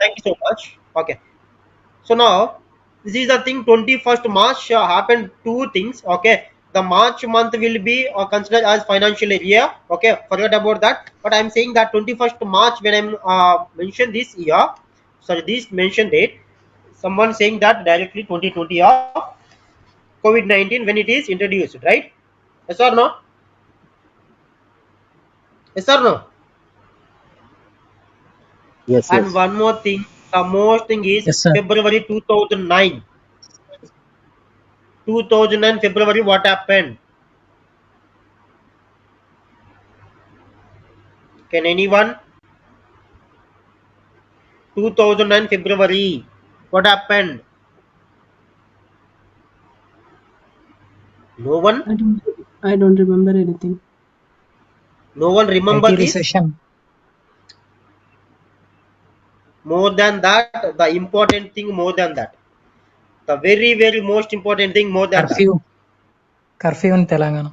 Thank you so much. Okay. So now this is the thing. 21st March happened two things. Okay. The March month will be considered as financial year. Okay. Forget about that. But I'm saying that 21st March when I'm mentioned this year. Sorry, this mentioned date. Someone saying that directly 2020 of COVID-19 when it is introduced, right? Yes or no? Yes or no? Yes, And yes. one more thing, the most thing is Yes, sir. February 2009. 2009 February, what happened? Can anyone? 2009 February, what happened? No one? I don't remember anything. No one remember IT this? recession. More than that, the important thing more than that. The very, very most important thing more than that. Curfew. Curfew in Telangana.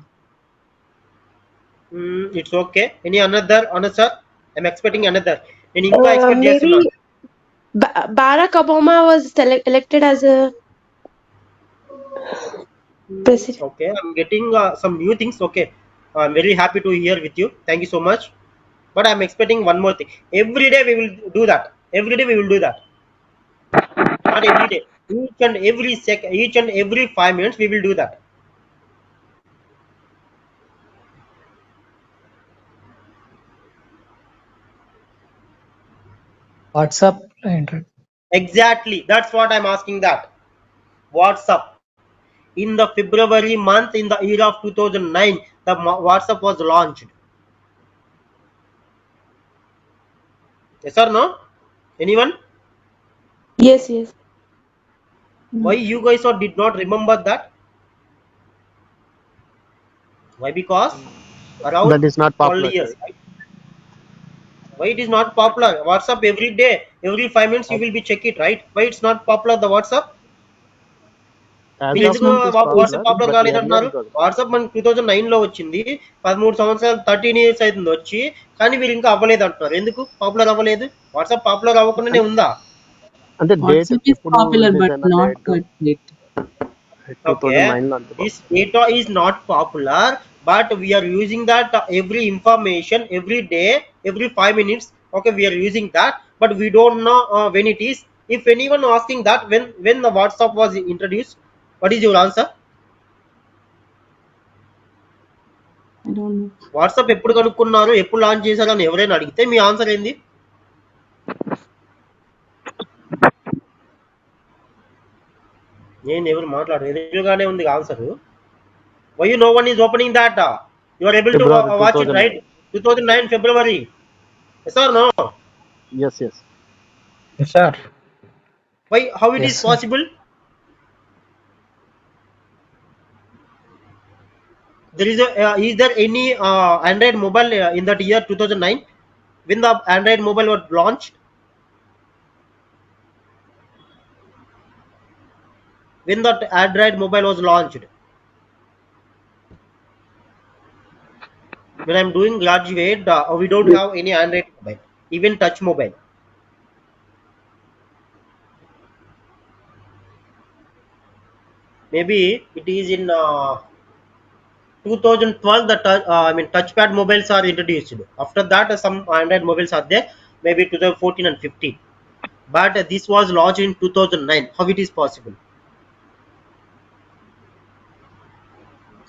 It's okay. Any another answer? I'm expecting another. నేను ఇంకా expect Maybe చేస్తున్నాను. Barack Obama was elected as a president. Okay, I'm getting some new things. Okay, I'm very happy to hear with you. Thank you so much. But I'm expecting one more thing. Every day we will do that. Every day we will do that. Not every day. Each and every second, each and every 5 minutes, we will do that. WhatsApp. Enter. Exactly. That's what I'm asking. That WhatsApp in the February month in the year of 2009, the WhatsApp was launched. Yes or no? Anyone? Yes, yes. Why you guys or did not remember that? Why? Because around That is not 12 popular, years. sir. Right? Why it is not popular? WhatsApp every day, every 5 minutes you As, will be check it, right? Why it's not popular the WhatsApp? as మీరు of ఎందుకు now, it is WhatsApp popular, popular but earlier కాలేదంటున్నారు? it was not. WhatsApp మనకి 2009 లో వచ్చింది. 13 సంవత్సరాలు 13 years అవుతుంది వచ్చి, కానీ మీరు ఇంకా అవ్వలేదు అంటున్నారు. ఎందుకు పాపులర్ అవ్వలేదు? వాట్సాప్ పాపులర్ అవ్వకుండానే ఉందా? అంటే డేట్ WhatsApp is ఎప్పుడు popular, రిలీజ్ but అయిన not date that late. Okay, 2009 లో అంతే this Babu. data is not popular, but we are using that every information every day, every 5 minutes. Okay, we are using that, but we don't know when it is. If anyone asking that when the WhatsApp was introduced, what is your answer? I don't know. WhatsApp ఎప్పుడు కనుక్కున్నారు, ఎప్పుడు launch చేశారు అని ఎవరైనా అడిగితే మీ answer ఏంది? నేను ఎవరు మాట్లాడరు, ఎదురుగానే ఉంది answer. Why no one is opening that? You are able to February watch it, right? 2009. 2009 February. Yes or no? Yes, yes. Yes, sir. Why? How it Yes, is sir. possible? There is a is there any Android mobile in that year 2009 when the Android mobile was launched? When that Android mobile was launched? When I'm doing graduate, we don't have any Android mobile, even touch mobile. Maybe it is in 2012 that I mean touchpad mobiles are introduced. After that, some Android mobiles are there. Maybe 2014 and 15. But this was launched in 2009. How it is possible?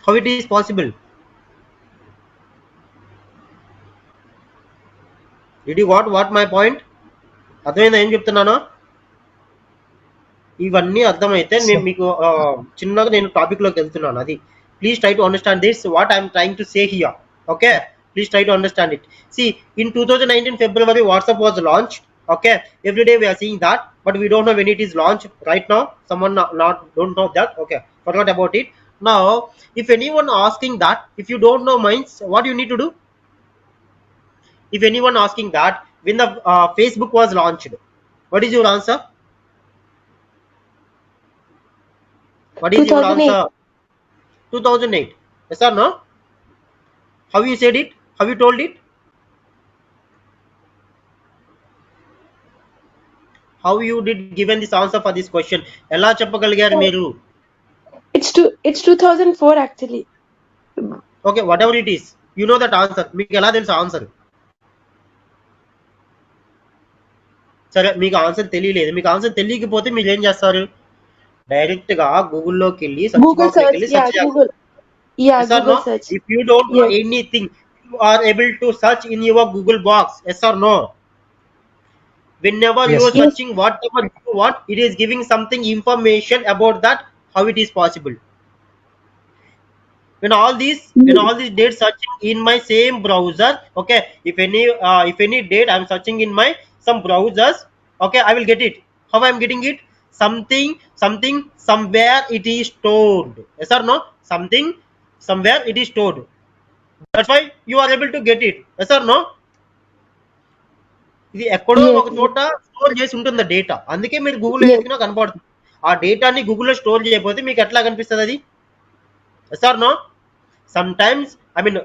How it is possible? Did you got what my point? అర్థమైందా ఏం చెప్తున్నాను? ఇవన్నీ అర్థమైతే నేను Sir. మీకు చిన్నగా నేను topic లోకి వెళ్తున్నాను. అది please try to understand this what I'm trying to say here. Okay, please try to understand it. See, in 2019 February, WhatsApp was launched. Okay, every day we are seeing that, but we don't know when it is launched right now. Someone not don't know that. Okay, forgot about it. Now, if anyone asking that, if you don't know minds, what you need to do? If anyone asking that when the Facebook was launched, what is your answer? What is your 2008. answer? 2008. Yes or no? How you said it? How you told it? how you did given this answer for this question? ఎలా చెప్పగలిగారు మీరు? It's 2004 actually. Okay, whatever it is, you know that answer. మీకు ఎలా తెలుసు answer? సరే, మీకు answer తెలియలేదు. మీకు answer తెలియకపోతే మీరు ఏం చేస్తారు? డైరెక్ట్ గా గూగుల్లోకి వెళ్ళి సెర్చ్ Google బాక్స్ లోకి search, వెళ్ళి yeah, సెర్చ్ చేస్తారు. Google. Yeah, Yes or Google no? search. If you don't know Yes. anything, you are able to search in your Google box. Yes or no? Whenever you Yes, are sir. searching whatever you want, it is giving something information about that, how it is possible. When all these dates searching in my same browser, okay, if any date I'm searching in my some browsers, okay, I will get it. How I'm getting it? Something somewhere it is stored. Yes or no? Something somewhere it is stored. That's why you are able to get it. Yes or no? ఇది ఎక్కడో Yes. ఒక చోట store చేసి ఉంటుంది data. అందుకే మీరు గూగుల్లో Yes. వేసుకున్నా కనపడుతుంది. ఆ డేటాని గూగుల్లో స్టోర్ చేయకపోతే మీకు ఎట్లా కనిపిస్తుంది అది? Yes or no? Sometimes, I mean,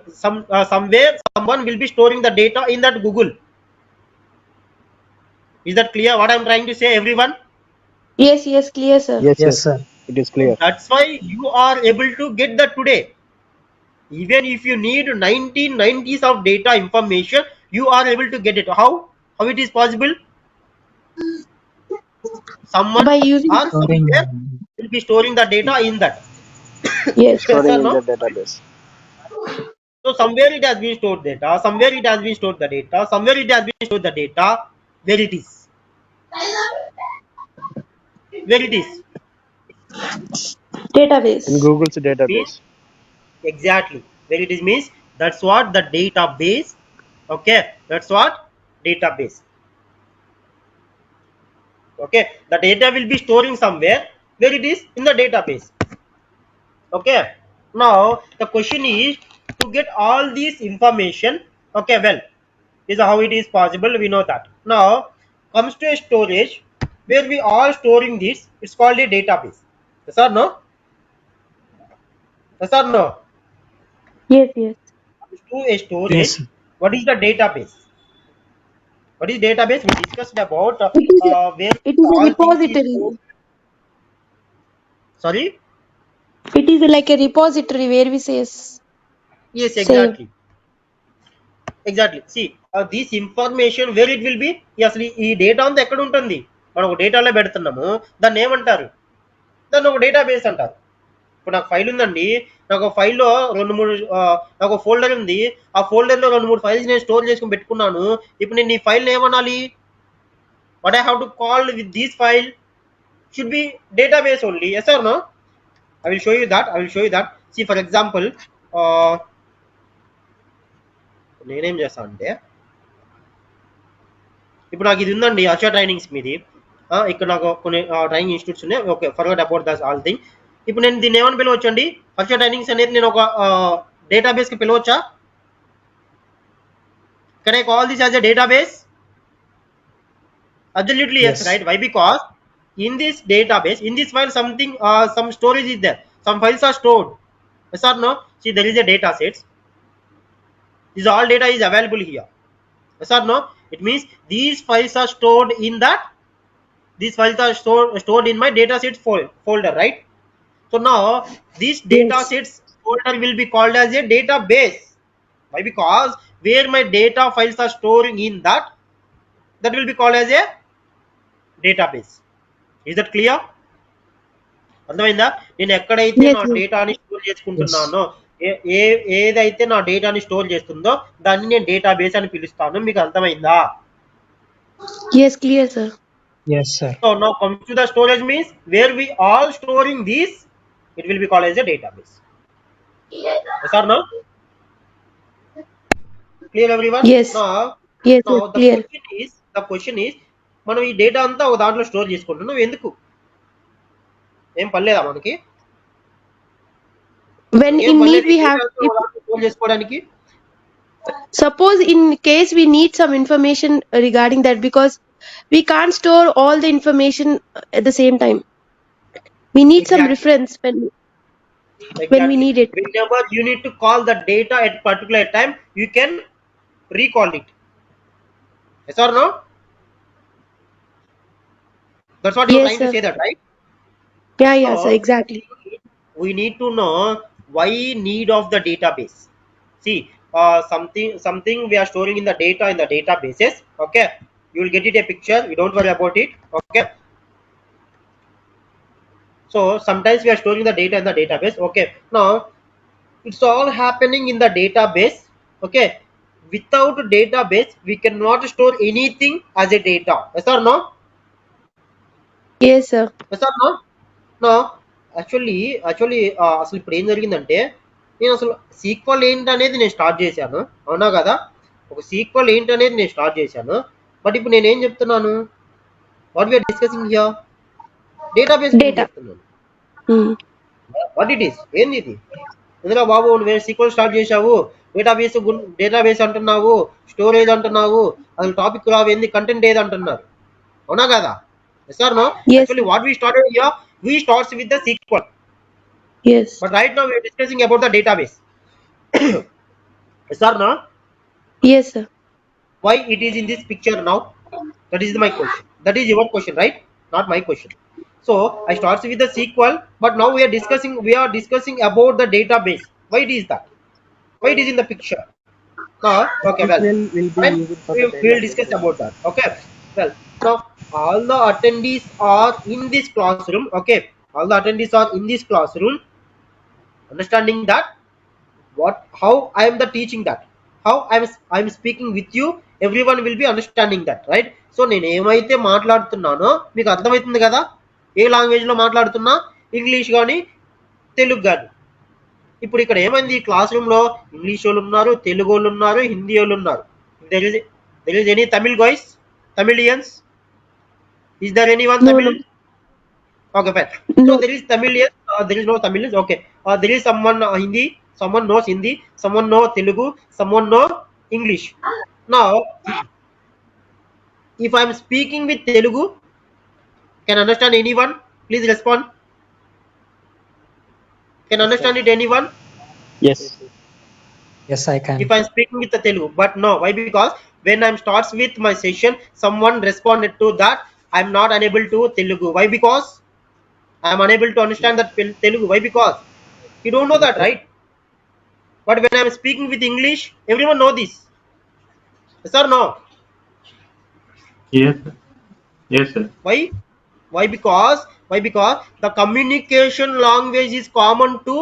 somewhere someone will be storing the data in that Google. Is that clear what I'm trying to say, everyone? Yes, clear, sir. Yes, Yes, yes. sir. It is clear. That's why you are able to get that today. Even if you need 1990s of data information, you are able to get it. How it is possible? Someone By using. or Storing. somewhere will be storing the data in that. Yes. Yes Storing or in no? the database. So somewhere it has been stored data, somewhere it has been stored the data, somewhere it has been stored the data. Where it is? Where it is? Database. In Google's Means database. exactly where it is means that's what the database. Okay, that's what database. Okay, the data will be storing somewhere where it is in the database. Okay, now the question is to get all this information. Okay, well, this is how it is possible, we know that. Now comes to a storage where we are storing this, it's called a database. Yes or no? Yes or no? Yes. Comes to a Yes, storage, sir. what is the database? What is database? We discussed about It is where it is a all things is stored. repository. Sorry? It is like a repository where we Yes, save. exactly. See, this information where it will be? Yes, ఈ data అంతా ఎక్కడ ఉంటుంది? మనం ఒక డేటాలో పెడుతున్నాము, దాన్ని ఏమంటారు? దాన్ని ఒక డేటాబేస్ అంటారు. ఇప్పుడు నాకు ఫైల్ ఉందండి, నాకు ఫైల్లో నాకు ఫోల్డర్ ఉంది, ఆ ఫోల్డర్లో 2-3 ఫైల్స్ నేను స్టోర్ చేసుకుని పెట్టుకున్నాను. ఇప్పుడు నేను ఈ ఫైల్ ఏమనాలి? What I have to call with this file should be database only. Yes or no? I will show you that. See, for example, నేనేం చేస్తా అంటే, ఇప్పుడు నాకు ఇది ఉందండి, హర్ష ట్రైనింగ్స్ మీది. ఇక్కడ నాకు కొన్ని ట్రైనింగ్ ఇన్స్టిట్యూట్స్ ఉన్నాయి. Okay, forget about this all thing. ఇప్పుడు నేను దీన్ని ఏమని పిలవచ్చు అండి? హర్ష ట్రైనింగ్స్ అనేది నేను ఒక డేటాబేస్కి పిలవచ్చా? Can I call this as a database? Absolutely yes, Yes. right? Why? Because in this database, in this file, some storage is there. Some files are stored. Yes or no? See, there is a data set. This all data is available here. Yes or no? It means these files are stored in that. These files are stored in my datasets folder, right? So now this Yes. datasets folder will be called as a database. Why? Because where my data files are storing in that will be called as a database. Is that clear? అర్థమైందా? నేను ఎక్కడైతే Yes. నా డేటాని store Yes. చేసుకుంటున్నానో, ఏదైతే నా డేటాని store చేస్తుందో దాన్ని నేను డేటాబేస్ అని పిలుస్తాను. మీకు అర్థమైందా? Yes, clear, sir. Yes, sir. So now comes to the storage means where we all storing these, it will be called as a database. Yes or no? Clear everyone? Yes. Now Yes, the clear. question is మనం ఈ data అంతా ఒక దాంట్లో store చేసుకుంటున్నాం, ఎందుకు? ఏం పనిలేదా మనకి? When ఏం in need పనిలేదు we ఈ have, డేటా అంతా ఒక దాంట్లో స్టోర్ చేసుకోవడానికి? suppose in case we need some information regarding that, because we can't store all the information at the same time. We need some Exactly. reference when we Exactly. need it. Whenever you need to call the data at particular time, you can recall it. Yes or no? That's what you're Yes, trying to sir. say, that right? Yeah, yeah, sir. So Exactly. we need to know why need of the database. See, something we are storing in the data in the databases. Okay, you will get it a picture. You don't worry about it. Okay. So sometimes we are storing the data in the database. Okay. Now it's all happening in the database. Okay. Without a database, we cannot store anything as a data. Yes or no? Yes, sir. Yes or no? No. Actually అసలు ఇప్పుడు ఏం జరిగిందంటే నేను అసలు SQL ఏంటనేది నేను start చేశాను, అవునా కదా? ఒక సీక్వల్ ఏంటనేది నేను స్టార్ట్ చేశాను. బట్ ఇప్పుడు నేను ఏం చెప్తున్నాను? What we're discussing here database గురించి Data. చెప్తున్నాను. Hmm. వాట్ ఇట్ ఈస్, ఏంది ఇది? ఎందులో బాబు నువ్వు సీక్వల్ స్టార్ట్ చేశావు, డేటాబేస్ అంటున్నావు, స్టోరేజ్ అంటున్నావు, అసలు టాపిక్ రావు, ఏంది కంటెంట్ ఏది అంటున్నారు, అవునా కదా? Yes or no? Yes, Actually sir. what we started here, we starts with the SQL, Yes. but right now we are discussing about the database. Yes or no? Yes, sir. Why it is in this picture now? That is my question. That is your question, right? Not my question. So I starts with the SQL, but now we are discussing about the database. Why it is that? Why it is in the picture? Now, okay, well, SQL will be fine. used for We the will database discuss about reference. that. Okay, well, now all the attendees are in this classroom. Okay, all the attendees are in this classroom, understanding that what how I am the teaching that, how I'm speaking with you, everyone will be understanding that, right? So నేను ఏమైతే మాట్లాడుతున్నానో మీకు అర్థమవుతుంది కదా, ఏ language లో మాట్లాడుతున్నా, English కానీ తెలుగు కానీ. ఇప్పుడు ఇక్కడ ఏమైంది, క్లాస్ రూమ్ లో ఇంగ్లీష్ వాళ్ళు ఉన్నారు, తెలుగు వాళ్ళు ఉన్నారు, హిందీ వాళ్ళు ఉన్నారు. There is any Tamil guys, Tamilians? Is there any one No, Tamil? no. Okay, fine. So No. there is Tamilian, there is no Tamilians. Okay, there is someone Hindi, someone knows Hindi, someone know Telugu, someone know English. Now, if I am speaking with Telugu, can understand anyone? Please respond. Can Yes, sir. understand it anyone? Yes. Yes, I If can. I am speaking with the Telugu, but no, why? Because when I am starts with my session, someone responded to that. I am not unable to Telugu. Why? Because I am unable to understand that Telugu. Why? Because you don't know that, right? But when I am speaking with English, everyone know this. Yes or no? Yes, sir. Yes, sir. Why? Why? Because the communication language is common to,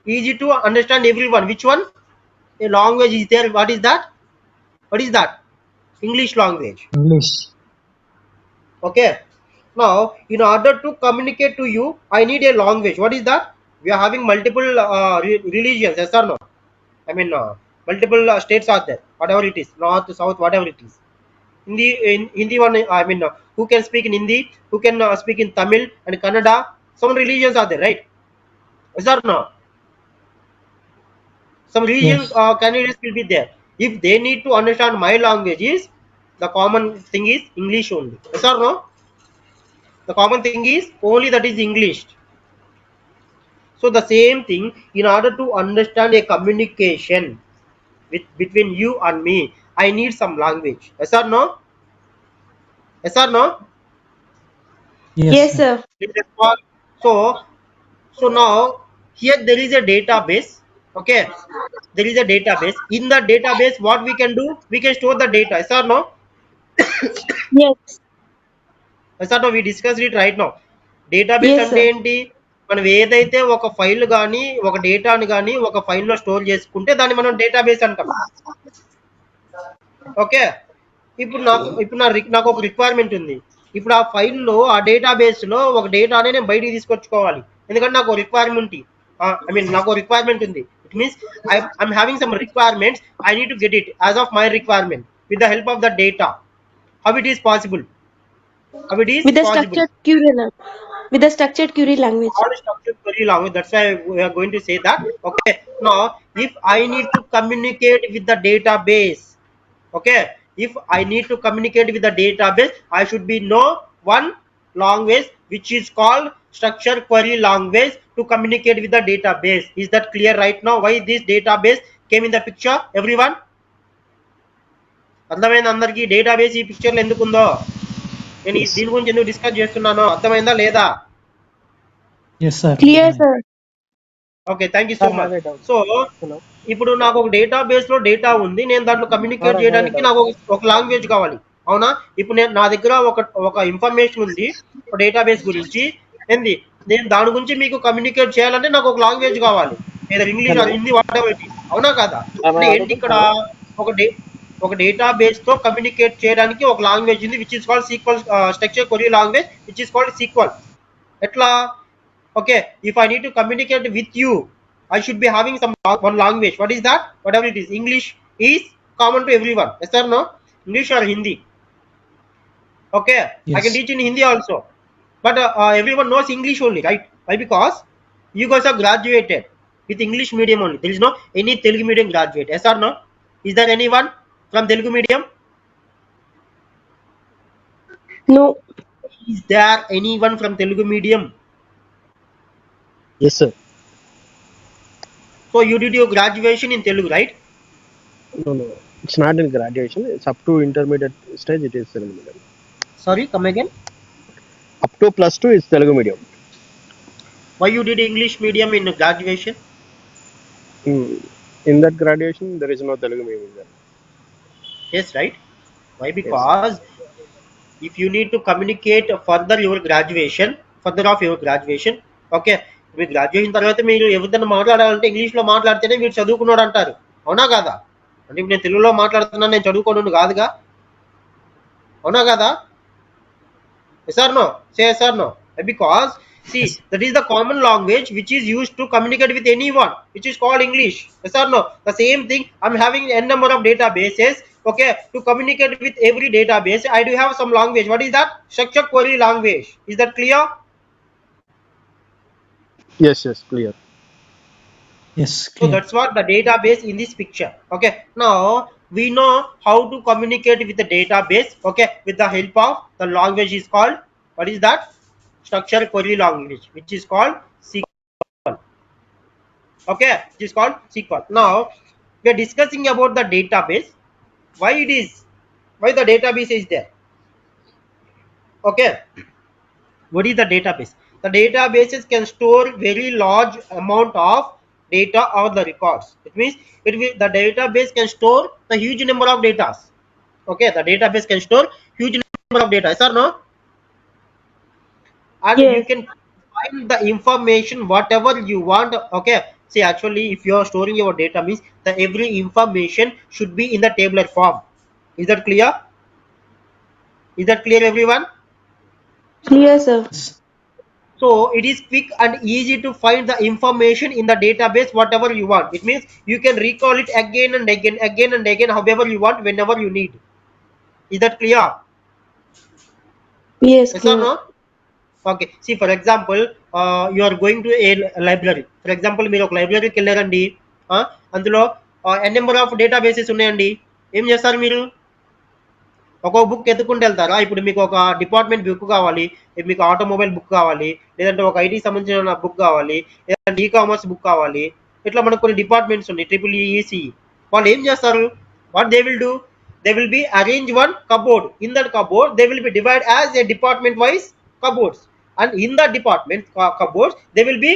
easy to understand everyone. Which one? A language is there. What is that? What is that? English language. English. Okay. Now, in order to communicate to you, I need a language. What is that? We are having multiple religions. Yes or no? I mean, multiple states are there. Whatever it is, north, south, whatever it is. In Hindi one, I mean, who can speak in Hindi, who can speak in Tamil and Kannada. Some religions are there, right? Yes or no? Some religion Yes. candidates will be there. If they need to understand my languages, the common thing is English only. Yes or no? The common thing is only that is English. So the same thing, in order to understand a communication between you and me, I need some language. Yes or no? Yes or no? Yes, Yes, sir. sir. So so now here there is a database. Okay, there is a database. In the database, what we can do, we can store the data. Yes or no? Yes. Yes or no? We discussed it right now. Database Yes, అంటే sir. ఏంటి? మనం ఏదైతే ఒక file కానీ ఒక డేటాని కానీ ఒక ఫైల్లో స్టోర్ చేసుకుంటే దాన్ని మనం డేటాబేస్ అంటాం. ఓకే, ఇప్పుడు నాకు ఒక రిక్వైర్మెంట్ ఉంది. ఇప్పుడు ఆ ఫైల్లో ఆ డేటాబేస్ లో ఒక డేటాని నేను బయటికి తీసుకొచ్చుకోవాలి, ఎందుకంటే నాకు రిక్వైర్మెంట్, ఐ మీన్ నాకు రిక్వైర్మెంట్ ఉంది. It means I'm having some requirements, I need to get it as of my requirement with the help of the data. How it is possible? How it is With the possible? structured query with the structured query language. All structured query language. That's why we are going to say that. Okay. Now, if I need to communicate with the database, okay, if I need to communicate with the database, I should be know one language which is called structured query language to communicate with the database. Is that clear right now? Why this database came in the picture? Everyone? అర్థమైంది అందరికీ database ఈ పిక్చర్లో ఎందుకు ఉందో? నేను దీని గురించి ఎందుకు డిస్కస్ చేస్తున్నానో అర్థమైందా లేదా? Yes, sir. Clear, sir. Okay, thank you Sir, so have much. a doubt. So Hello. ఇప్పుడు నాకు ఒక డేటాబేస్ లో డేటా ఉంది, నేను దాంట్లో Sir, communicate I have a చేయడానికి doubt. నాకు ఒక లాంగ్వేజ్ కావాలి, అవునా? ఇప్పుడు నేను నా దగ్గర ఒక ఇన్ఫర్మేషన్ ఉంది ఒక డేటాబేస్ గురించి, ఏంది, నేను దాని గురించి మీకు కమ్యూనికేట్ చేయాలంటే నాకు ఒక లాంగ్వేజ్ కావాలి, లేదా English Hello. Or Hindi whatever it is, అవునా కదా? Am I అంటే ఏంటి audible? ఇక్కడ Hello. ఒక డే ఒక డేటాబేస్ తో కమ్యూనికేట్ చేయడానికి ఒక లాంగ్వేజ్ ఉంది, which is called sequel structure query language, which is called sequel. ఎట్లా? Okay, if I need to communicate with you, I should be having one language. What is that? Whatever it is, English is common to everyone, yes or no? English or Hindi? Okay, I can Yes. teach in Hindi also, but everyone knows English only, right? Why? Because you guys are graduated with English medium only. There is no any Telugu medium graduate, yes or no? Is there anyone from Telugu medium? No. Is there anyone from Telugu medium? Yes, sir. So you did your graduation in Telugu, right? No, no. It's not in graduation. It's up to intermediate stage. It is Telugu medium. Sorry, come again. Up to +2 is Telugu medium. Why you did English medium in graduation? In that graduation, there is no Telugu medium there. Yes, right? Why? Yes. Because if you need to communicate further your graduation, further of your graduation, okay, me graduation తర్వాత మీరు ఎవరిదైనా మాట్లాడాలంటే ఇంగ్లీష్లో మాట్లాడితేనే మీరు చదువుకున్నాడు అంటారు, అవునా కాదా? అంటే ఇప్పుడు నేను తెలుగులో మాట్లాడుతున్నాను, నేను చదువుకోను కాదుగా, అవునా కదా? Yes or no? Say yes or no? Because see, Yes. that is the common language which is used to communicate with anyone, which is called English. Yes or no? The same thing, I'm having n number of databases. Okay, to communicate with every database, I do have some language. What is that? Structure query language. Is that clear? Yes, yes, clear. Yes, So clear. that's what the database in this picture. Okay, now we know how to communicate with the database. Okay, with the help of the language is called, what is that? Structure query language, which is called SQL. Okay, it is called SQL. Now we are discussing about the database. Why the database is there? Okay, what is the database? The databases can store very large amount of data or the records. It means the database can store the huge number of data. Okay, the database can store huge number of data, yes or no? And you Yes. can find the information whatever you want. Okay, see, actually if you are storing your data means the every information should be in the tabular form. Is that clear? Is that clear, everyone? Clear, sir. Yes. So it is quick and easy to find the information in the database whatever you want. It means you can recall it again and again however you want, whenever you need. Is that clear? Yes, Yes or clear. no? Okay, see, for example, you are going to a library. For example, మీరు ఒక లైబ్రరీకి వెళ్ళారండి, అందులో n number of databases ఉన్నాయండి. ఏం చేస్తారు మీరు? ఒక్కొక్క బుక్ ఎత్తుకుంటూ వెళ్తారా? ఇప్పుడు మీకు ఒక డిపార్ట్మెంట్ బుక్ కావాలి, మీకు ఆటోమొబైల్ బుక్ కావాలి, లేదంటే ఒక ఐటీ సంబంధించిన బుక్ కావాలి, లేదంటే ఈ-కామర్స్ బుక్ కావాలి. ఇట్లా మనకు కొన్ని డిపార్ట్మెంట్స్ ఉన్నాయి, ట్రిపుల్ ఈసీ. వాళ్ళు ఏం చేస్తారు? What they will do? They will be arrange one cupboard. In that cupboard, they will be divided as a department wise cupboards, and in the department cupboards, they will be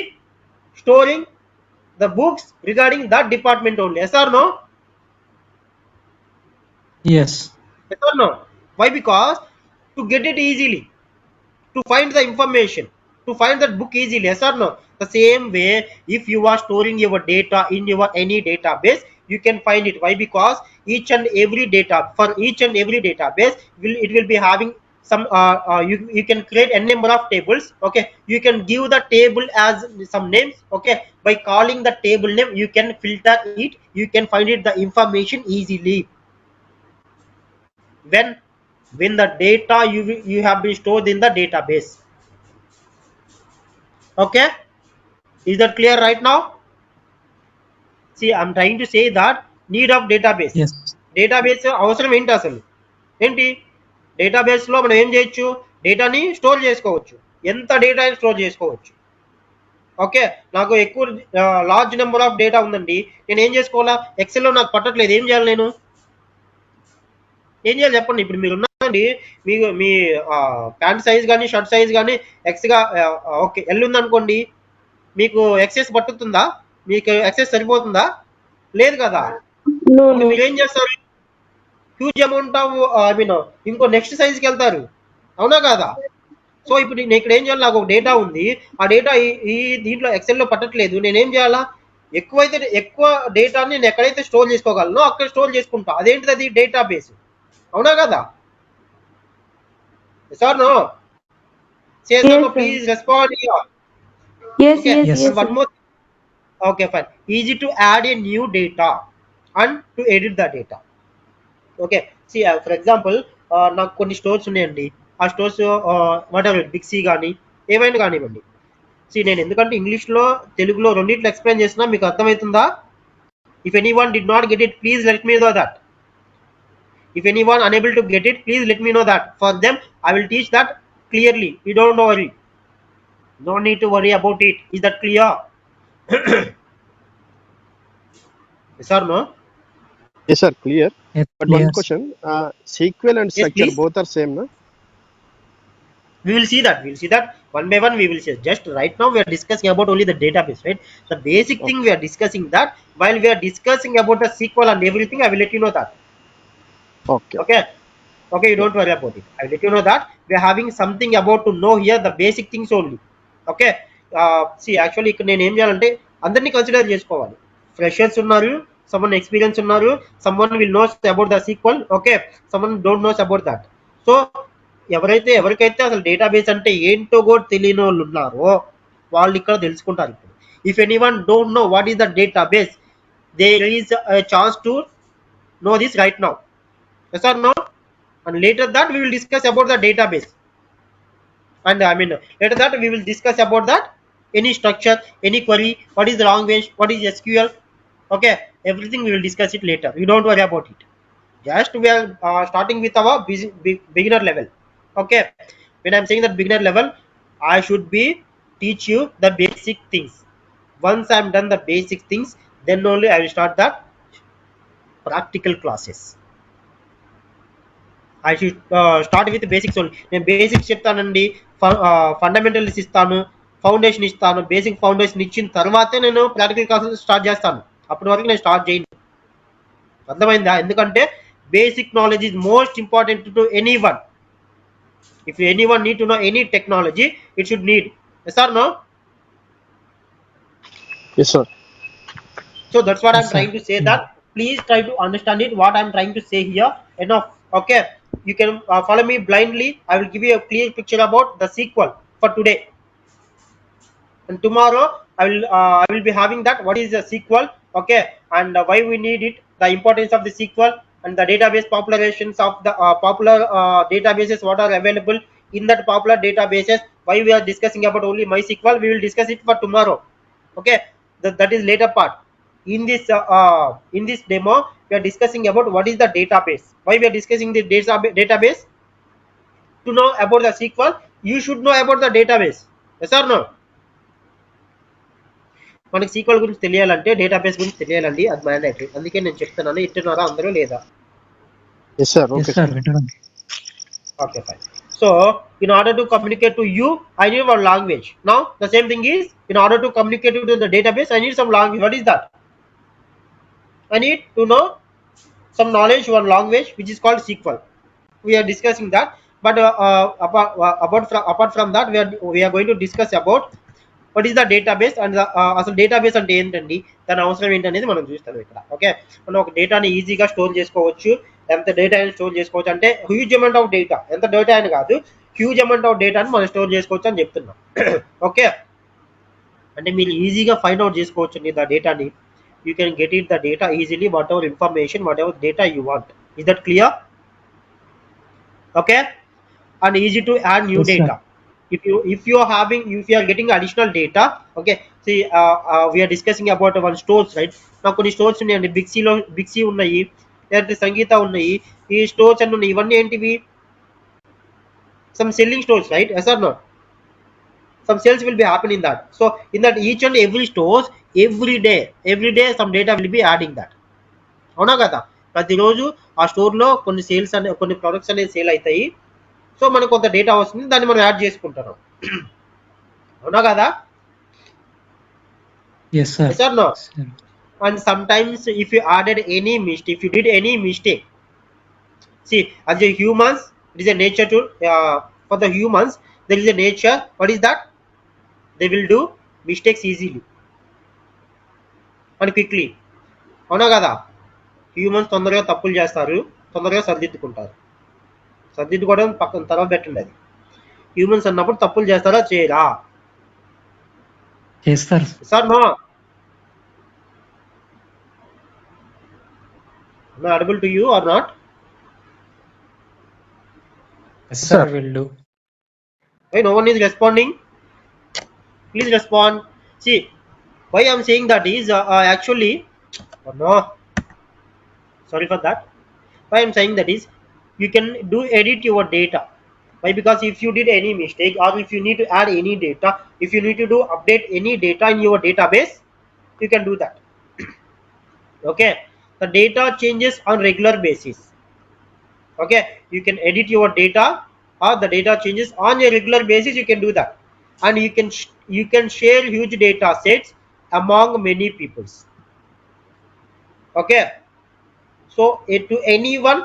storing the books regarding that department only. Yes or no? Yes. Yes or no? Why? Because to get it easily, to find the information, to find that book easily. Yes or no? The same way, if you are storing your data in your any database, you can find it. Why? Because each and every data, for each and every database will be having some you can create a number of tables. Okay, you can give the table as some names. Okay, by calling the table name, you can filter it, you can find it the information easily when the data you have been stored in the database. Okay, is that clear right now? See, I'm trying to say that need of database. Yes. Database అవసరం ఏంటి? అసలు ఏంటి? Database లో మనం ఏం చేయొచ్చు? డేటాని store చేసుకోవచ్చు, ఎంత డేటా స్టోర్ చేసుకోవచ్చు. ఓకే, నాకు ఎక్కువ లార్జ్ నెంబర్ ఆఫ్ డేటా ఉందండి, నేను ఏం చేసుకోవాలా? ఎక్సెల్లో నాకు పట్టట్లేదు, ఏం చేయాలి? నేను ఏం చేయాలి చెప్పండి. ఇప్పుడు మీరు అండి మీకు మీ ప్యాంట్ సైజ్ కానీ షర్ట్ సైజ్ కానీ ఎక్స్గా ఓకే ఎల్ ఉందనుకోండి, మీకు ఎక్సెస్ పట్టుతుందా? మీకు ఎక్సెస్ సరిపోతుందా? లేదు కదా. No, అప్పుడు no. మీరు ఏం చేస్తారు? Huge amount of I mean ఇంకో నెక్స్ట్ సైజ్కి వెళ్తారు, అవునా కదా. సో ఇప్పుడు నేను ఇక్కడ ఏం చేయాలి, నాకు ఒక డేటా ఉంది, ఆ డేటా ఈ దీంట్లో ఎక్సెల్లో పట్టట్లేదు, నేనేం చేయాలా? ఎక్కువ డేటాని నేను ఎక్కడైతే స్టోర్ చేసుకోగలనో అక్కడ స్టోర్ చేసుకుంటా. అదేంటిది? అది డేటా బేస్, అవునా కదా. సార్ నో Yes, చేద్దాం, sir. Please respond. Yes, Okay, yes, Yes. yes, and sir. one more. Okay, fine. Easy to add a new data and to edit the data. Okay, see for example నాకు కొన్ని stores ఉన్నాయండి. ఆ stores whatever Big C కానీ ఏవైనా కానివ్వండి. C నేను ఎందుకంటే ఇంగ్లీష్లో తెలుగులో రెండింటిలో ఎక్స్ప్లెయిన్ చేసినా మీకు అర్థమవుతుందా? If any one did not get it, please let me know that. If any one unable to get it, please let me know that. For them I will teach that clearly. You don't know worry, no need to worry about it. Is that clear? Yes or no? Yes, sir, clear. Yes, But one clear. question, SQL and Yes, structure please. both are same, no? We will see that. We will see that one by one. We will see. Just right now we are discussing about only the database, right? The basic thing Okay. we are discussing that. While we are discussing about the SQL and everything, I will let you know that. Okay. Okay. Okay, you Yeah. don't worry about it. I will let you know that we are having something about to know here, the basic things only. Okay. See, actually ఇక్కడ నేను ఏం చేయాలంటే అందరినీ consider చేసుకోవాలి. Freshers ఉన్నారు, someone experience ఉన్నారు, someone will knows about the SQL. Okay, someone don't knows about that. So ఎవరికైతే అసలు డేటాబేస్ అంటే ఏంటో కూడా తెలియని వాళ్ళు ఉన్నారో వాళ్ళు ఇక్కడ తెలుసుకుంటారు. ఇప్పుడు if any one don't know what is the database, there is chance to know this right now. Yes or no? And later that we will discuss about the database, and I mean later that we will discuss about that any structure, any query, what is the language, what is SQL. Okay, everything we will discuss it later. You don't worry about it. Just we are starting with our beginner level. Okay, when I'm saying that beginner level, I should be teach you the basic things. Once I'm done the basic things, then only I will start the practical classes. I should start with basics only. నేను basics చెప్తానండి, fundamentals ఇస్తాను, foundation ఇస్తాను. Basic foundation ఇచ్చిన తర్వాతే నేను practical classes start చేస్తాను. అప్పటి వరకు నేను స్టార్ట్ చేయను. అర్థమైందా? ఎందుకంటే basic knowledge is most important to any one. If any one need to know any technology, it should need. Yes or no? Yes, sir. So that's what Yes, I'm sir. trying to say, that please try to understand it what I'm trying to say here. Enough. Okay, you can follow me blindly. I will give you a clear picture about the SQL for today, and tomorrow I will be having that what is the SQL. Okay, and why we need it, the importance of the SQL, and the database populations of the popular databases what are available in that popular databases. Why we are discussing about only MySQL, we will discuss it for tomorrow. Okay, that is later part. In this demo we are discussing about what is the database. Why we are discussing the database? To know about the SQL, you should know about the database. Yes or no? మనకి SQL గురించి తెలియాలంటే database గురించి తెలియాలండి, అది mandatory. అందుకే నేను చెప్తున్నాను. ఇట్టున్నారా అందరూ లేదా? Yes, sir. Yes, Okay, sir. sir. Veteran. Okay, fine. So in order to communicate to you, I need one language. Now the same thing is, in order to communicate to the database, I need some language. What is that? I need to know some knowledge, one language which is called SQL. We are discussing that, but apart from that, we are going to discuss about what is the database, and అసలు database అంటే ఏంటండి, దాని అవసరం ఏంటనేది మనం చూస్తాం ఇక్కడ. Okay, మనం ఒక డేటాని ఈజీగా స్టోర్ చేసుకోవచ్చు. ఎంత డేటా అయినా స్టోర్ చేసుకోవచ్చు, అంటే హ్యూజ్ అమౌంట్ ఆఫ్ డేటా, ఎంత డేటా అయినా కాదు, హ్యూజ్ అమౌంట్ ఆఫ్ డేటాని మనం స్టోర్ చేసుకోవచ్చు అని చెప్తున్నాం. ఓకే, అంటే మీరు ఈజీగా ఫైండ్ అవుట్ చేసుకోవచ్చు అండి ద డేటాని. You can get it the data easily, what ever information, what ever data you want. Is that clear? Okay, and easy to add new Yes, sir. data. If you are getting additional data. Okay, see, we are discussing about one stores, right? నాకు కొన్ని stores ఉన్నాయండి, big C ఉన్నాయి, లేదంటే సంగీత ఉన్నాయి. ఈ stores అన్ని ఉన్నాయి. ఇవన్నీ ఏంటివి? Some selling stores, right? Yes or no? Some sales will be happening in that. So in that each and every stores, every day some data will be adding that. అవునా కదా? ప్రతిరోజు ఆ స్టోర్లో కొన్ని సేల్స్ అనే కొన్ని ప్రొడక్ట్స్ అనేది sale అవుతాయి. సో మనకు కొంత డేటా వస్తుంది, దాన్ని మనం యాడ్ చేసుకుంటున్నాం. అవునా కదా? Yes, sir. Yes or no? Sir. And sometimes if you added any mistake, if you did any mistake, see, as a humans, it is a nature to for the humans there is a nature. What is that? They will do mistakes easily and quickly. అవునా కదా? Humans తొందరగా తప్పులు చేస్తారు, తొందరగా సరిదిద్దుకుంటారు. సరిదిద్దుకోవడం పక్కన తర్వాత పెట్టండి. అది హ్యూమన్స్ అన్నప్పుడు తప్పులు చేస్తారా చేయరా? Yes, sir. Sir no am I audible to you or not? Yes, Sir. sir. Will do. Why no one is responding? Please respond. See, why I am saying that is actually no, sorry for that. Why I am saying that is you can do edit your data. Why? Because if you did any mistake or if you need to add any data, if you need to do update any data in your database, you can do that. Okay, the data changes on regular basis. Okay, you can edit your data or the data changes on a regular basis, you can do that. And you can share huge data sets among many peoples. Okay, so to anyone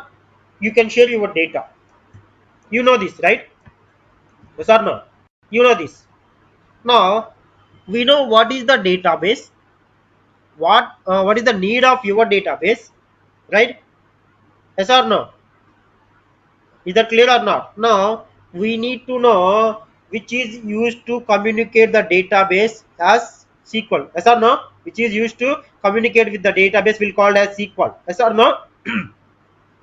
you can share your data. You know this, right? Yes or no? You know this. Now we know what is the database, what is the need of your database, right? Yes or no? Is that clear or not? Now we need to know which is used to communicate the database as SQL. Yes or no? Which is used to communicate with the database will called as SQL. Yes or no?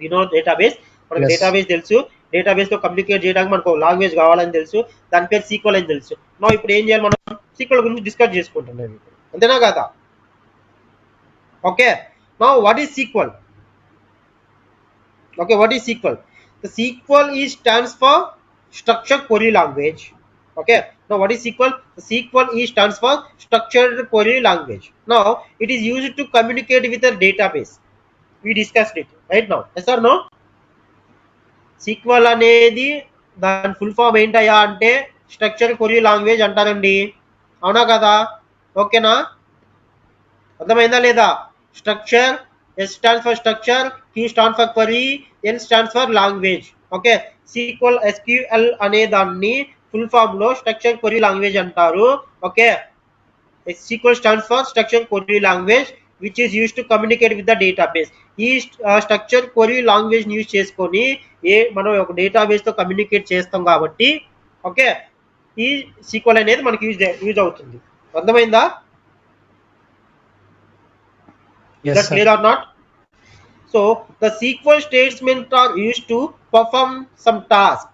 We know database. మనకు Yes. Database తెలుసు, database తో communicate చేయడానికి మనకు language కావాలని తెలుసు, దాని పేరు SQL అని తెలుసు. నా ఇప్పుడు ఏం చేయాలి, మనం సీక్వల్ గురించి డిస్కస్ చేసుకుంటున్నాం ఇప్పుడు, అంతేనా కదా? Okay, now what is SQL? Okay, what is SQL? The SQL is stands for structured query language. Okay, now what is SQL? The SQL is stands for structured query language. Now it is used to communicate with a database. We discussed it right now. Yes or no? SQL అనేది దాని full form ఏంటయ్యా అంటే structure query language అంటారండి. అవునా కదా? ఓకేనా? అర్థమైందా లేదా? Structure, S stands for structure, Q stands for query, L stands for language. Okay, SQL అనే దాన్ని ఫుల్ ఫామ్ లో స్ట్రక్చర్ క్వెరీ లాంగ్వేజ్ అంటారు. Okay, SQL stands for structure query language which is used to communicate with the database. ఈ structure query language use చేసుకొని మనం ఒక database తో communicate చేస్తాం కాబట్టి ఓకే ఈ SQL అనేది మనకి యూజ్ అవుతుంది. అర్థమైందా? Yes, That's sir. clear or not? So the SQL statements are used to perform some task.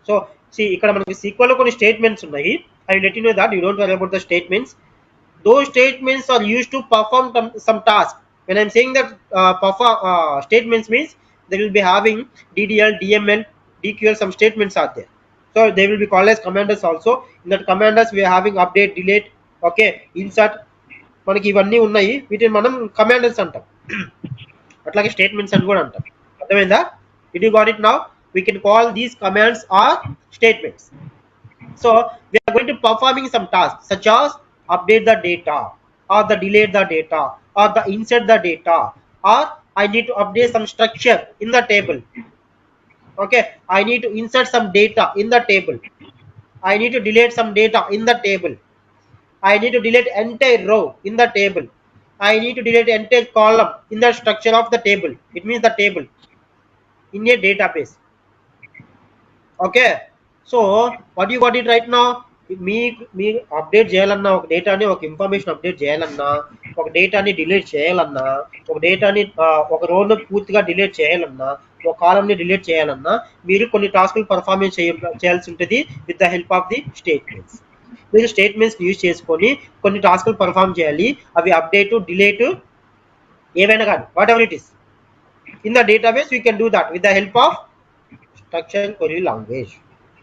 So see, ఇక్కడ మనకి SQL లో కొన్ని స్టేట్మెంట్స్ ఉన్నాయి. I will let you know that, you don't worry about the statements. Those statements are used to perform some task. When I'm saying that perform statements means they will be having DDL, DML, DQL, some statements are there. So they will be called as commanders also. In that commanders we are having update, delete, okay, insert, మనకి ఇవన్నీ ఉన్నాయి, వీటిని మనం commanders అంటాం. అట్లాగే statements అని కూడా అంటాం. అర్థమైందా? Did you got it now? We can call these commands or statements. So we are going to performing some tasks such as update the data or the delete the data or the insert the data, or I need to update some structure in the table. Okay, I need to insert some data in the table. I need to delete some data in the table. I need to delete entire row in the table. I need to delete entire column in the structure of the table. It means the table in a database. Okay, so what you got it right now? Me update చేయాలన్నా, ఒక డేటాని, ఒక information update చేయాలన్నా, ఒక డేటాని delete చేయాలన్నా, ఒక డేటాని ఒక రోను పూర్తిగా డిలీట్ చేయాలన్నా, ఒక కాలంని డిలీట్ చేయాలన్నా మీరు కొన్ని టాస్క్లు పర్ఫార్మెన్స్ చేయాల్సి ఉంటుంది with the help of the statements. మీరు స్టేట్మెంట్స్ యూజ్ చేసుకొని కొన్ని టాస్క్లు పర్ఫార్మ్ చేయాలి. అవి అప్డేట్, డిలీట్, ఏవైనా కానీ what ever it is in the database you can do that with the help of structured query language.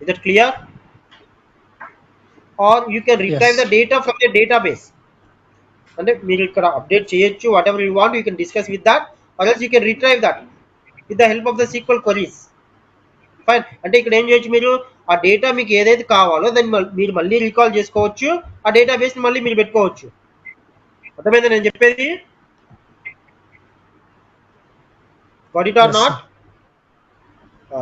Is that clear? Or you can retrieve Yes. the data from the database. అంటే మీరు ఇక్కడ update చేయొచ్చు, what ever you want you can discuss with that, or else you can retrieve that with the help of the SQL queries. Fine. అంటే ఇక్కడ ఏం చేయొచ్చు, మీరు ఆ డేటా మీకు ఏదైతే కావాలో దాన్ని మీరు మళ్ళీ రీకాల్ చేసుకోవచ్చు, ఆ డేటాబేస్ ని మళ్ళీ మీరు పెట్టుకోవచ్చు. అర్థమైందా నేను చెప్పేది? Got it or Yes, not? sir.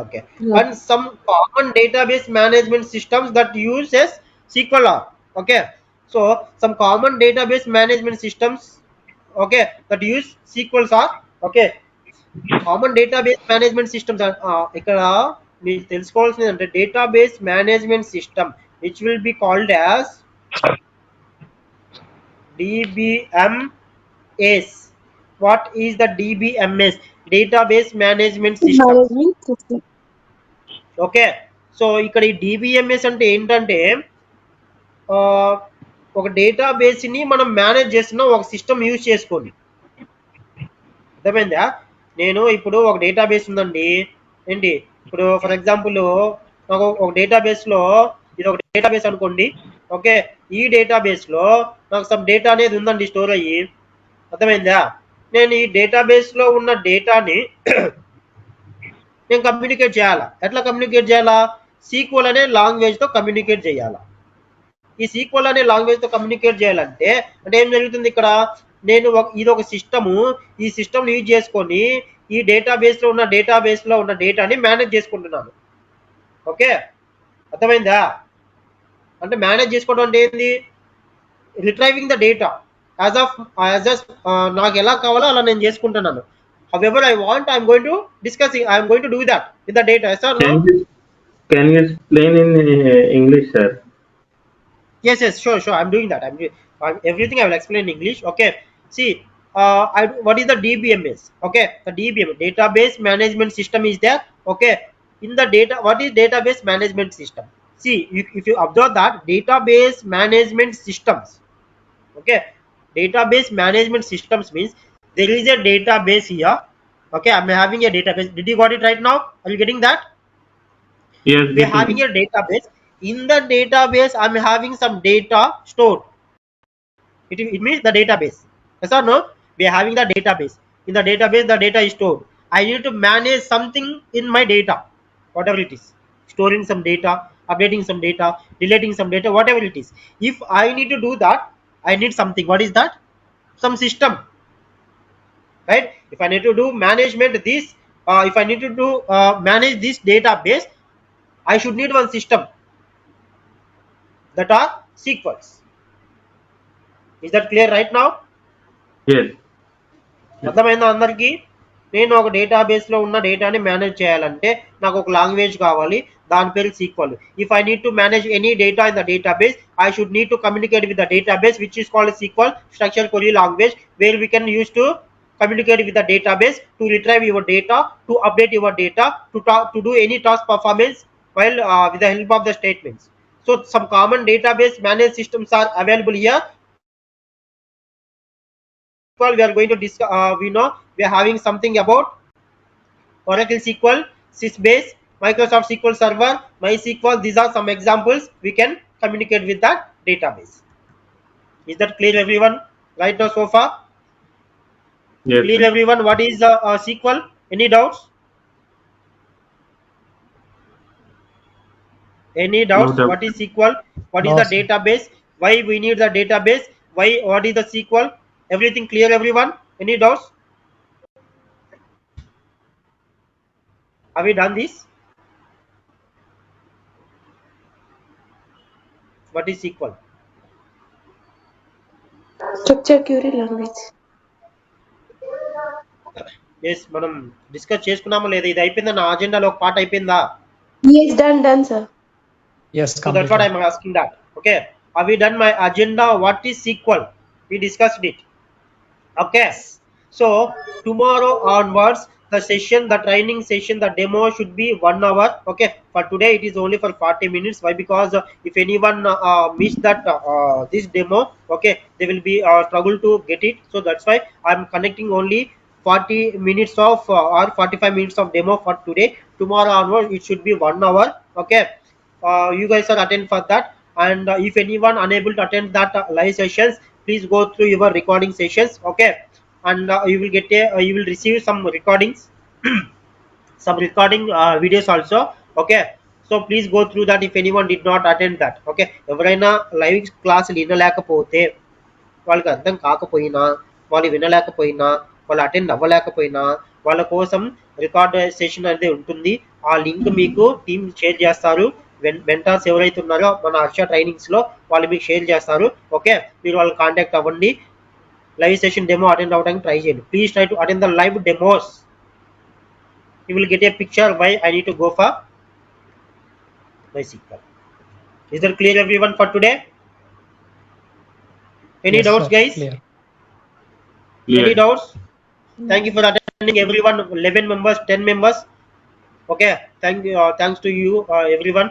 Okay. Yeah. And some common database management systems that uses SQL are, okay. So some common database management systems, okay, that use SQLs are, okay. Common database management systems ఇక్కడ మీరు తెలుసుకోవాల్సింది అంటే database management system which will be called as DBMS. What is the DBMS? Database Management Systems. Management system. Okay. So ఇక్కడ ఈ DBMS అంటే ఏంటంటే ఒక database ని మనం మేనేజ్ చేస్తున్నాం ఒక సిస్టమ్ యూజ్ చేసుకోండి. అర్థమైందా? నేను ఇప్పుడు ఒక డేటాబేస్ ఉందండి, ఏంటి ఇప్పుడు ఫర్ ఎగ్జాంపుల్ నాకు ఒక డేటాబేస్లో, ఇది ఒక డేటాబేస్ అనుకోండి, ఓకే. ఈ డేటాబేస్లో నాకు సమ్ డేటా అనేది ఉందండి స్టోర్ అయ్యి. అర్థమైందా? నేను ఈ డేటాబేస్లో ఉన్న డేటాని నేను కమ్యూనికేట్ చేయాలా. ఎట్లా కమ్యూనికేట్ చేయాలా? సీక్వల్ అనే లాంగ్వేజ్తో కమ్యూనికేట్ చేయాలా. ఈ సీక్వల్ అనే లాంగ్వేజ్తో కమ్యూనికేట్ చేయాలంటే అంటే ఏం జరుగుతుంది ఇక్కడ, నేను ఇది ఒక సిస్టము, ఈ సిస్టమ్ యూజ్ చేసుకొని ఈ డేటాబేస్లో ఉన్న డేటాని మేనేజ్ చేసుకుంటున్నాను. ఓకే, అర్థమైందా? అంటే మేనేజ్ చేసుకోవడం అంటే ఏంది? రిట్రైవింగ్ ద డేటా యాజ్ నాకు ఎలా కావాలో అలా నేను చేసుకుంటున్నాను. However I want, I'm going to do that with the data. Yes or no? Can you explain in English, sir? Yes, sure. I'm doing that. Everything I will explain in English. Okay. See, what is the DBMS? Okay, the DBMS, database management system, is there. Okay, in the data, what is database management system? See, if you observe that database management systems, okay, database management systems means there is a database here. Okay, I'm having a database. Did you got it right now? Are you getting that? Yes, We are having a database. In the database I'm having some data stored. It means the database. Yes or no? We are having the database. In the database the data is stored. I need to manage something in my data, whatever it is, storing some data, updating some data, deleting some data, whatever it is. If I need to do that, I need something. What is that? Some system, right? If I need to do management this, if I need to do manage this database, I should need one system, that are SQLs. Is that clear right now? yes. అర్థమైందా అందరికి? నేను ఒక డేటాబేస్లో ఉన్న డేటాని manage చేయాలంటే నాకు ఒక లాంగ్వేజ్ కావాలి, దాని పేరు SQL. If I need to manage any data in the database, I should need to communicate with the database which is called SQL, structure query language, where we can use to communicate with the database to retrieve your data, to update your data, to do any task performance while with the help of the statements. So some common database managed systems are available here. We are going to discuss, we are having something about Oracle SQL, Sysbase, Microsoft SQL Server, MySQL. These are some examples we can communicate with that database. Is that clear everyone right now so far? Yes, Clear sir. everyone? What is SQL? Any doubts? Any doubts? doubt. What is SQL? What is No, the sir. database? Why we need the database? What is the SQL? Everything clear everyone? Any doubts? Have we done this? What is SQL? Structure query language. Yes, మనం discuss చేసుకున్నామా లేదా? ఇది అయిపోయిందా? నా అజెండాలో ఒక part అయిపోయిందా? Yes, done, sir. Yes, So that's what completed. I'm asking that. Okay, have we done my agenda? What is SQL? We discussed it. Okay, so tomorrow onwards the session, the training session, the demo should be 1 hour. Okay, for today it is only for 40 minutes. Why? Because if anyone missed that this demo, okay, they will be struggle to get it. So that's why I'm connecting only 40 minutes of or 45 minutes of demo for today. Tomorrow onwards it should be 1 hour. Okay, you guys are attend for that. And if anyone unable to attend that live sessions, please go through your recording sessions. Okay, and you will get a you will receive some recordings, some recording videos also. Okay, so please go through that if anyone did not attend that. Okay, ఎవరైనా live క్లాసులు వినలేకపోతే, వాళ్ళకి అర్థం కాకపోయినా, వాళ్ళు వినలేకపోయినా, వాళ్ళు attend అవ్వలేకపోయినా, వాళ్ళ కోసం record session అనేది ఉంటుంది. ఆ లింక్ మీకు టీమ్ షేర్ చేస్తారు. మెంటార్స్ ఎవరైతే ఉన్నారో మన హర్ష ట్రైనింగ్స్ లో వాళ్ళు మీకు షేర్ చేస్తారు. ఓకే, మీరు వాళ్ళు కాంటాక్ట్ అవ్వండి. లైవ్ సెషన్ డెమో అటెండ్ అవ్వడానికి ట్రై చేయండి. Please try to attend the live demos. You will get a picture why I need to go for MySQL. Is that clear everyone for today? Any Yes, doubts sir. guys? Clear. Any Clear. doubts? Thank you for attending everyone. 11 members, 10 members. Okay, thanks to you everyone.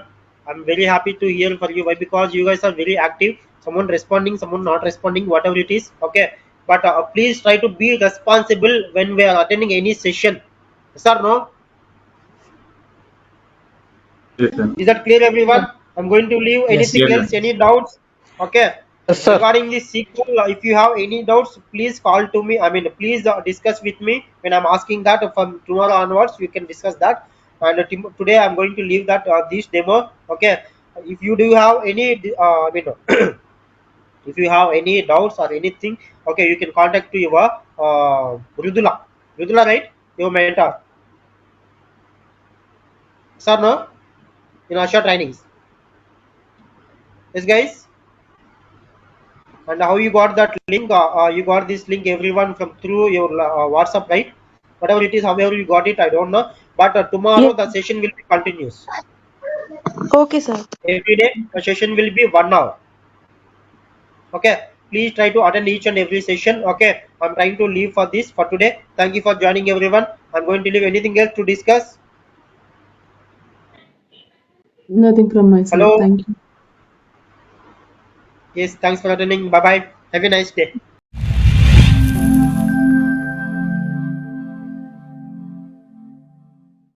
I'm very happy to hear for you. Why? Because you guys are very active. Someone responding, someone not responding, whatever it is. Okay, but please try to be responsible when we are attending any session. Yes or no? Yes, sir. Is that clear everyone? I'm going to leave. Yes. Anything Yes, sir. else? Any doubts? Okay. Yes, sir. Regarding this SQL, if you have any doubts, please call to me. I mean, please discuss with me when I'm asking that. From tomorrow onwards, we can discuss that. And today, I'm going to leave that this demo. Okay. If you do have any, I mean, if you have any doubts or anything, okay, you can contact to your Rudula. Rudula, right? Your mentor. Sir, no? In Asha trainings. Yes, guys. And how you got that link? You got this link everyone from through your WhatsApp, right? Whatever it is, however you got it, I don't know. But tomorrow Yes. the session will be continuous. Okay, sir. Every day the session will be 1 hour. Okay. Please try to attend each and every session. Okay. I'm trying to leave for this for today. Thank you for joining everyone. I'm going to leave. Anything else to discuss? Nothing from my side. Hello. Thank you. Yes. Thanks for attending. Bye bye. Have a nice day.